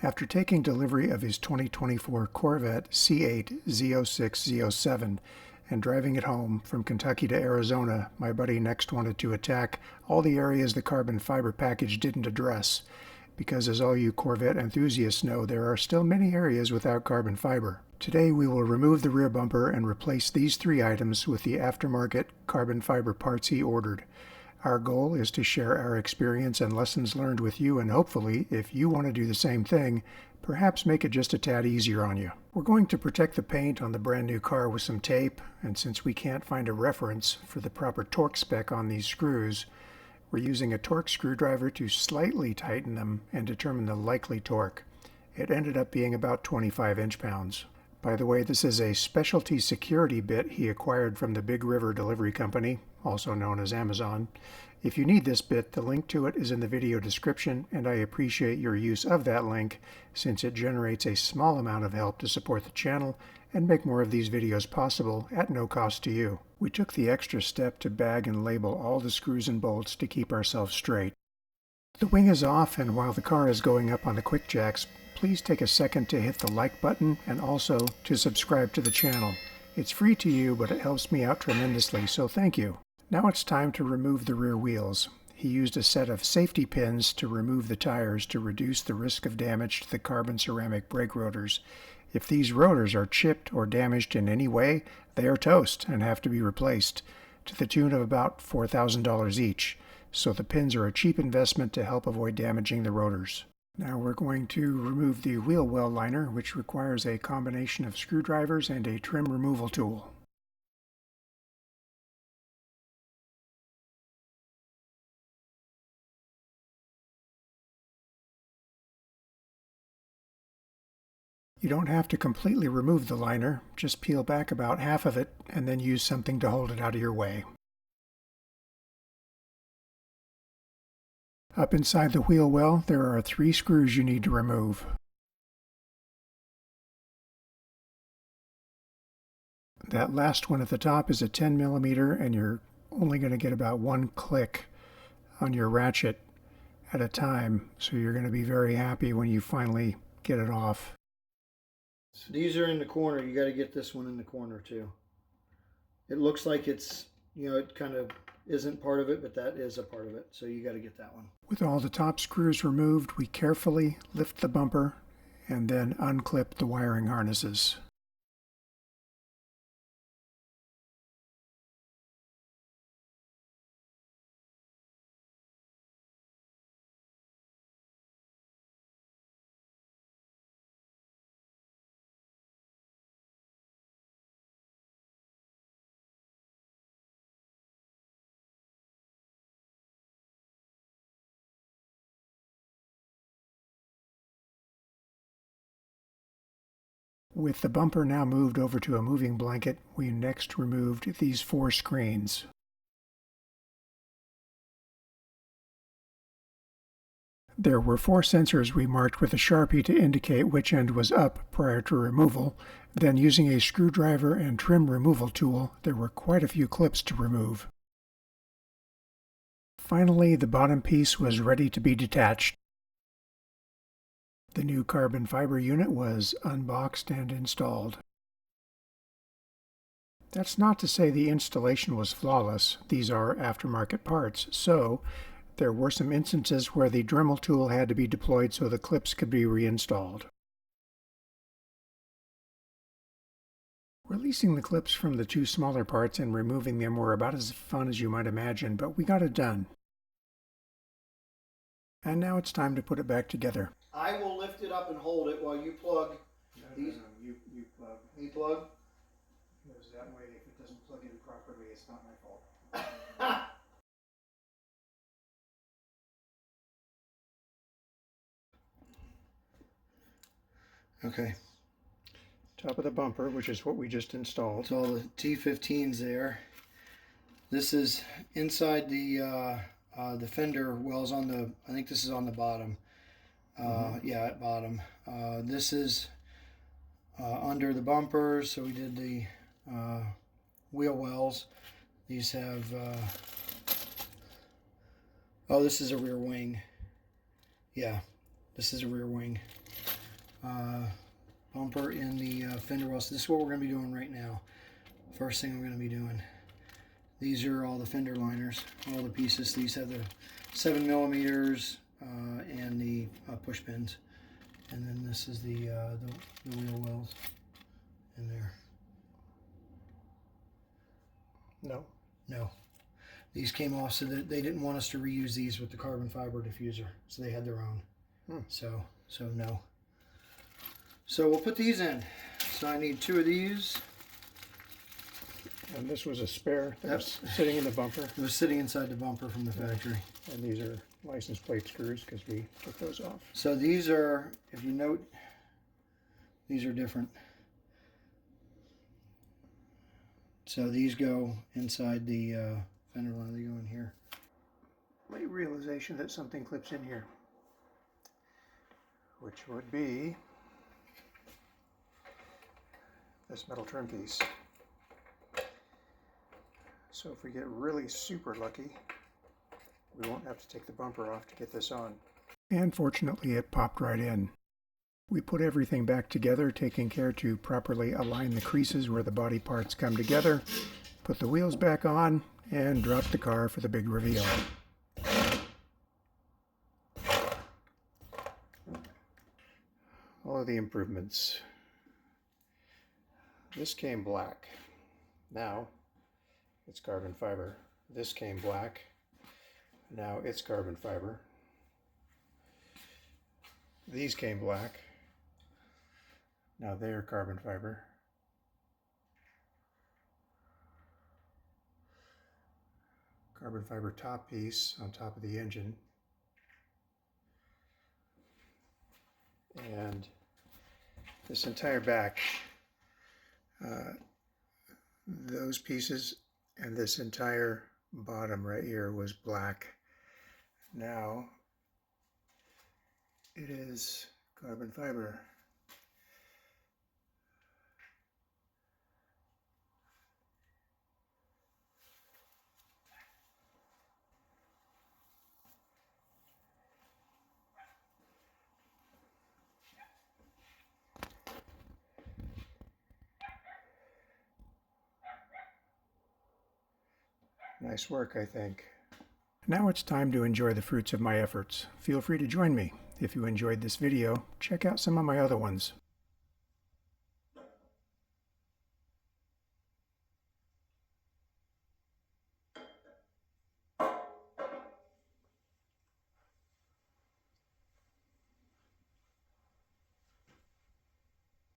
After taking delivery of his 2024 Corvette C8 Z06 Z07 and driving it home from Kentucky to Arizona, my buddy next wanted to attack all the areas the carbon fiber package didn't address, because as all you Corvette enthusiasts know, there are still many areas without carbon fiber. Today we will remove the rear bumper and replace these three items with the aftermarket carbon fiber parts he ordered. Our goal is to share our experience and lessons learned with you, and hopefully, if you want to do the same thing, perhaps make it just a tad easier on you. We're going to protect the paint on the brand new car with some tape, and since we can't find a reference for the proper torque spec on these screws, we're using a TORX screwdriver to slightly tighten them and determine the likely torque. It ended up being about 25 inch-pounds. By the way, this is a specialty security bit he acquired from the Big River Delivery Company, also known as Amazon. If you need this bit, the link to it is in the video description, and I appreciate your use of that link since it generates a small amount of help to support the channel and make more of these videos possible at no cost to you. We took the extra step to bag and label all the screws and bolts to keep ourselves straight. The wing is off, and while the car is going up on the quick jacks, please take a second to hit the like button and also to subscribe to the channel. It's free to you, but it helps me out tremendously, so thank you. Now it's time to remove the rear wheels. He used a set of safety pins to remove the tires to reduce the risk of damage to the carbon ceramic brake rotors. If these rotors are chipped or damaged in any way, they are toast and have to be replaced, to the tune of about $4,000 each. So the pins are a cheap investment to help avoid damaging the rotors. Now we're going to remove the wheel well liner, which requires a combination of screwdrivers and a trim removal tool. You don't have to completely remove the liner, just peel back about half of it and then use something to hold it out of your way. Up inside the wheel well, there are 3 screws you need to remove. That last one at the top is a 10mm, and you're only going to get about 1 click on your ratchet at a time, so you're going to be very happy when you finally get it off. These are in the corner. You got to get this one in the corner too. It looks like it's, it kind of isn't part of it, but that is a part of it, so you got to get that one. With all the top screws removed, we carefully lift the bumper and then unclip the wiring harnesses. With the bumper now moved over to a moving blanket, we next removed these 4 screens. There were 4 sensors we marked with a Sharpie to indicate which end was up prior to removal. Then, using a screwdriver and trim removal tool, there were quite a few clips to remove. Finally, the bottom piece was ready to be detached. The new carbon fiber unit was unboxed and installed. That's not to say the installation was flawless. These are aftermarket parts, so there were some instances where the Dremel tool had to be deployed so the clips could be reinstalled. Releasing the clips from the 2 smaller parts and removing them were about as fun as you might imagine, but we got it done. And now it's time to put it back together. I will lift it up and hold it while you plug these. No, you plug. Me plug? Because that way, if it doesn't plug in properly, it's not my fault. Okay. Top of the bumper, which is what we just installed. It's all the T15s there. This is inside the fender wells on the, I think this is on the bottom. Yeah, at bottom. This is under the bumper, so we did the wheel wells. These have, oh, this is a rear wing. Yeah, this is a rear wing. bumper in the fender wells. This is what we're going to be doing right now. First thing we're going to be doing. These are all the fender liners, all the pieces. These have the 7mm and the push pins. And then this is the wheel wells in there. No. These came off so that they didn't want us to reuse these with the carbon fiber diffuser. So they had their own. So no. So we'll put these in. So I need 2 of these. And this was a spare that was sitting in the bumper. It was sitting inside the bumper from the factory. And these are license plate screws because we took those off. So these are, if you note, these are different. So these go inside the fender liner. They go in here. Late realization that something clips in here, which would be this metal trim piece. So if we get really super lucky, we won't have to take the bumper off to get this on. And fortunately it popped right in. We put everything back together, taking care to properly align the creases where the body parts come together, put the wheels back on, and drop the car for the big reveal. All of the improvements. This came black. Now it's carbon fiber. This came black. Now it's carbon fiber. These came black. Now they are carbon fiber. Carbon fiber top piece on top of the engine. And this entire back, those pieces and this entire bottom right here was black. Now it is carbon fiber. Nice work, I think. Now it's time to enjoy the fruits of my efforts. Feel free to join me. If you enjoyed this video, check out some of my other ones.